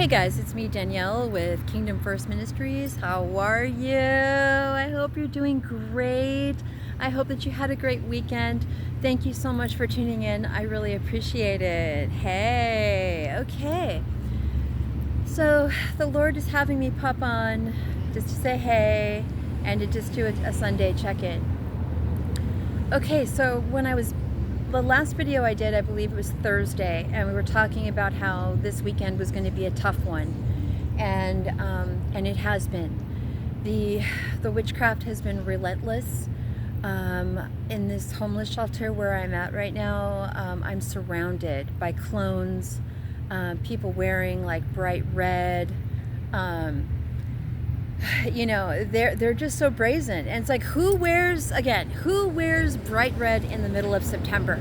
Hey guys, it's me Danielle with Kingdom First Ministries. How are you? I hope you're doing great. I hope that you had a great weekend. Thank you so much for tuning in. I really appreciate it. Hey, okay. So the Lord is having me pop on just to say hey and to just do a Sunday check-in. Okay, so the last video I did, I believe it was Thursday, and we were talking about how this weekend was going to be a tough one, and it has been. The witchcraft has been relentless. In this homeless shelter where I'm at right now, I'm surrounded by clones, people wearing like bright red. They're just so brazen, and it's like, who wears bright red in the middle of September?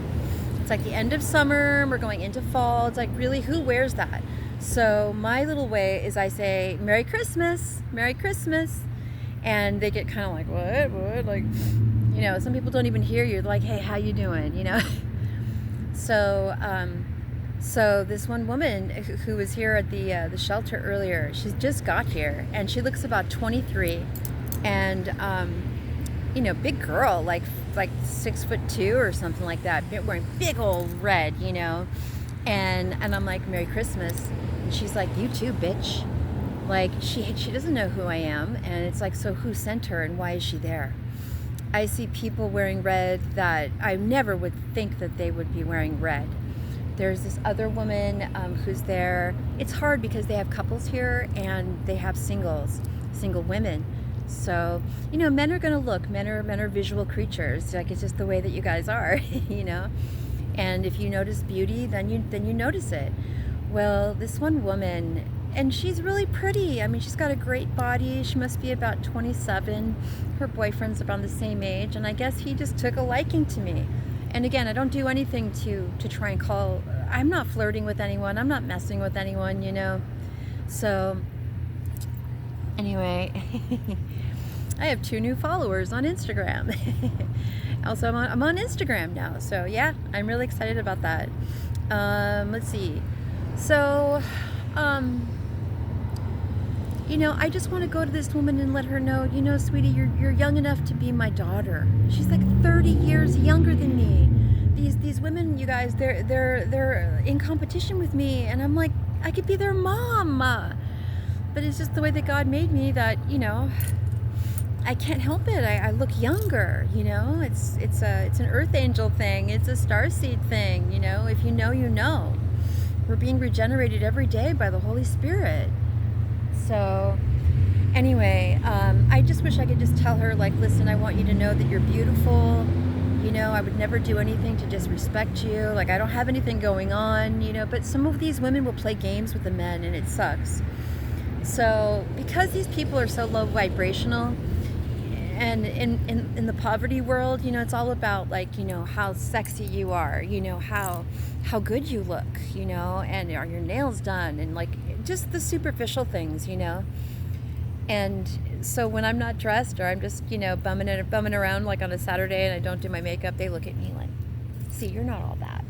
It's like the end of summer, we're going into fall. It's like, really, who wears that? So my little way is I say Merry Christmas, and they get kind of like, what, like, some people don't even hear you. They're like, hey, how you doing? So this one woman who was here at the shelter earlier, she just got here, and she looks about 23, and big girl, like 6'2" or something like that, wearing big old red, and I'm like, Merry Christmas, and she's like, you too, bitch. Like, she doesn't know who I am, and it's like, so who sent her and why is she there? I see people wearing red that I never would think that they would be wearing red. There's this other woman who's there. It's hard because they have couples here and they have single women. So, men are going to look. Men are visual creatures. Like, it's just the way that you guys are, And if you notice beauty, then you notice it. Well, this one woman, and she's really pretty. I mean, she's got a great body. She must be about 27. Her boyfriend's around the same age, and I guess he just took a liking to me. And again, I don't do anything to try and call. I'm not flirting with anyone. I'm not messing with anyone, So, anyway, I have 2 new followers on Instagram. Also, I'm on Instagram now. So, yeah, I'm really excited about that. Let's see. So, I just want to go to this woman and let her know, sweetie, you're young enough to be my daughter. She's like 30 years younger than me. These women, you guys, they're in competition with me, and I'm like, I could be their mom. But it's just the way that God made me that, I can't help it. I look younger, It's an earth angel thing. It's a starseed thing, If you know, you know. We're being regenerated every day by the Holy Spirit. So anyway, I just wish I could just tell her, like, listen, I want you to know that you're beautiful. I would never do anything to disrespect you. Like, I don't have anything going on, but some of these women will play games with the men, and it sucks. So because these people are so low vibrational, and in the poverty world, it's all about, like, how sexy you are, how good you look, and are your nails done, and like just the superficial things, And so when I'm not dressed, or I'm just, bumming around like on a Saturday and I don't do my makeup, they look at me like, see, you're not all that,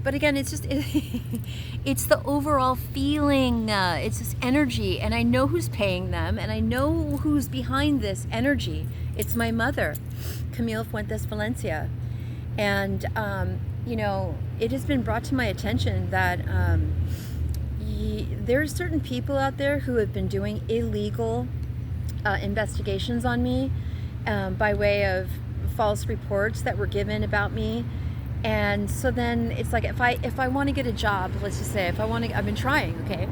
But again, it's just, it's the overall feeling, it's this energy, and I know who's paying them, and I know who's behind this energy. It's my mother, Camille Fuentes Valencia. And, it has been brought to my attention that there's certain people out there who have been doing illegal investigations on me by way of false reports that were given about me. And so then it's like, if I want to get a job, let's just say, I've been trying, okay,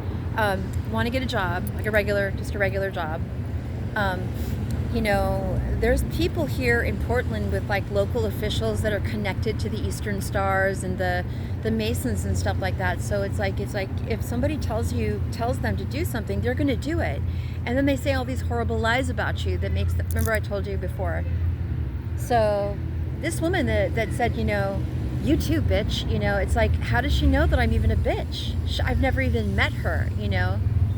want to get a job, like a regular job, there's people here in Portland with like local officials that are connected to the Eastern Stars and the Masons and stuff like that. So it's like if somebody tells them to do something, they're going to do it. And then they say all these horrible lies about you that makes them, remember I told you before. So this woman that said, you too, bitch, it's like, how does she know that I'm even a bitch? I've never even met her,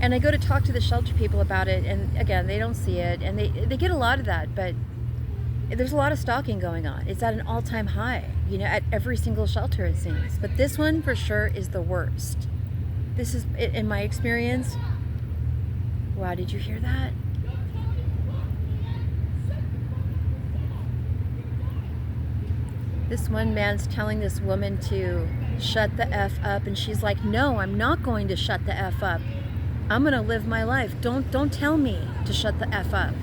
And I go to talk to the shelter people about it, and again, they don't see it, and they get a lot of that, but there's a lot of stalking going on. It's at an all-time high, at every single shelter, it seems. But this one, for sure, is the worst. This is, in my experience. Wow, did you hear that? This one man's telling this woman to shut the F up, and she's like, no, I'm not going to shut the F up. I'm gonna live my life. Don't tell me to shut the F up.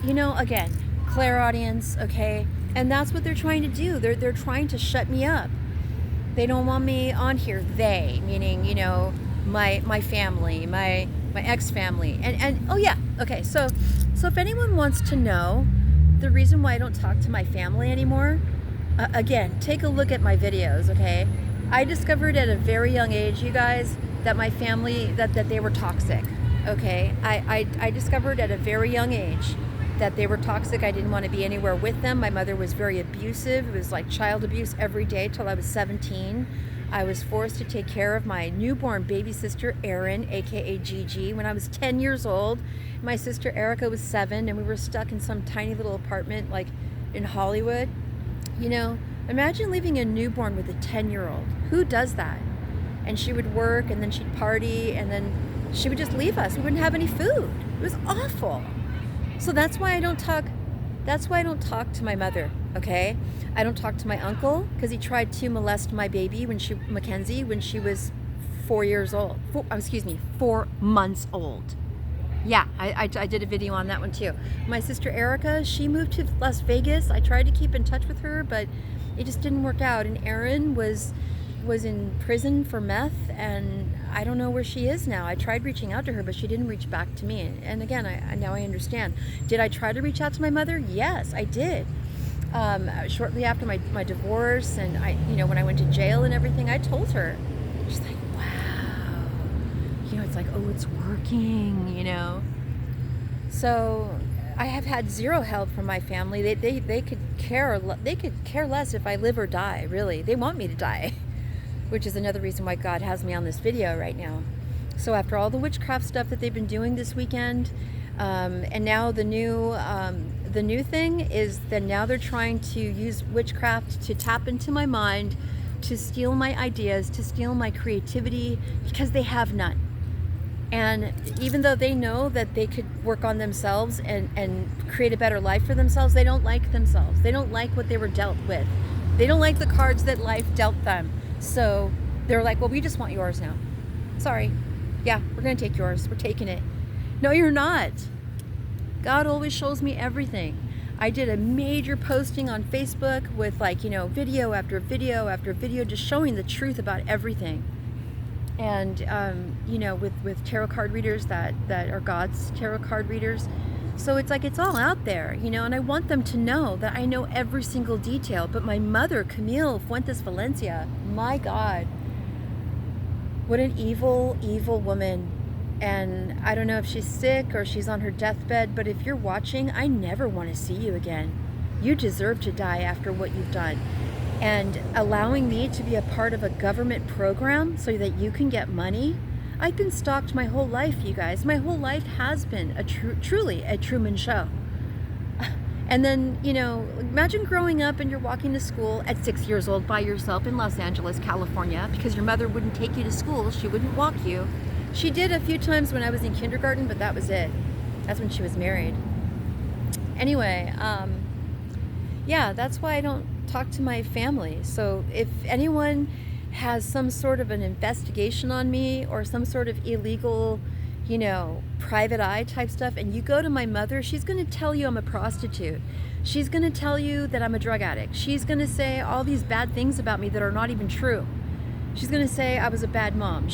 You know, again, clairaudience, okay? And that's what they're trying to do. They're trying to shut me up. They don't want me on here. They, meaning, you know, my family, my ex-family. And oh yeah, okay, so if anyone wants to know the reason why I don't talk to my family anymore, again, take a look at my videos, okay? I discovered at a very young age, you guys, that my family, that they were toxic, okay? I discovered at a very young age that they were toxic. I didn't want to be anywhere with them. My mother was very abusive. It was like child abuse every day till I was 17. I was forced to take care of my newborn baby sister, Erin, aka Gigi, when I was 10 years old. My sister Erica was 7, and we were stuck in some tiny little apartment like in Hollywood. You know, imagine leaving a newborn with a 10-year-old. Who does that? And she would work, and then she'd party, and then she would just leave us. We wouldn't have any food. It was awful. So that's why I don't talk to my mother, okay? I don't talk to my uncle because he tried to molest my baby, Mackenzie, when she was 4 years old. 4 months old. Yeah, I did a video on that one too. My sister Erica, she moved to Las Vegas. I tried to keep in touch with her, but it just didn't work out. And Erin was in prison for meth, and I don't know where she is now. I tried reaching out to her, but she didn't reach back to me. And again, now I understand. Did I try to reach out to my mother? Yes, I did. Shortly after my divorce, and when I went to jail and everything, I told her. She's like, wow. You know, it's like, oh, it's working, you know. So I have had zero help from my family. They could care less if I live or die, really. They want me to die. Which is another reason why God has me on this video right now. So after all the witchcraft stuff that they've been doing this weekend, and now the new thing is that now they're trying to use witchcraft to tap into my mind, to steal my ideas, to steal my creativity, because they have none. And even though they know that they could work on themselves and create a better life for themselves, they don't like themselves. They don't like what they were dealt with. They don't like the cards that life dealt them. So they're like, well, we just want yours now. Sorry. Yeah, we're going to take yours. We're taking it. No, you're not. God always shows me everything. I did a major posting on Facebook with video after video after video, just showing the truth about everything. And, with tarot card readers that are God's tarot card readers. So it's like, it's all out there, and I want them to know that I know every single detail. But my mother, Camille Fuentes Valencia, my God, what an evil, evil woman. And I don't know if she's sick or she's on her deathbed, but if you're watching, I never want to see you again. You deserve to die after what you've done. And allowing me to be a part of a government program so that you can get money. I've been stalked my whole life, you guys. My whole life has been truly a Truman Show. And then, imagine growing up and you're walking to school at 6 years old by yourself in Los Angeles, California, because your mother wouldn't take you to school. She wouldn't walk you. She did a few times when I was in kindergarten, but that was it. That's when she was married. Anyway, yeah, that's why I don't talk to my family. So if anyone has some sort of an investigation on me or some sort of illegal, private eye type stuff, and you go to my mother, she's going to tell you I'm a prostitute. She's going to tell you that I'm a drug addict. She's going to say all these bad things about me that are not even true. She's going to say I was a bad mom.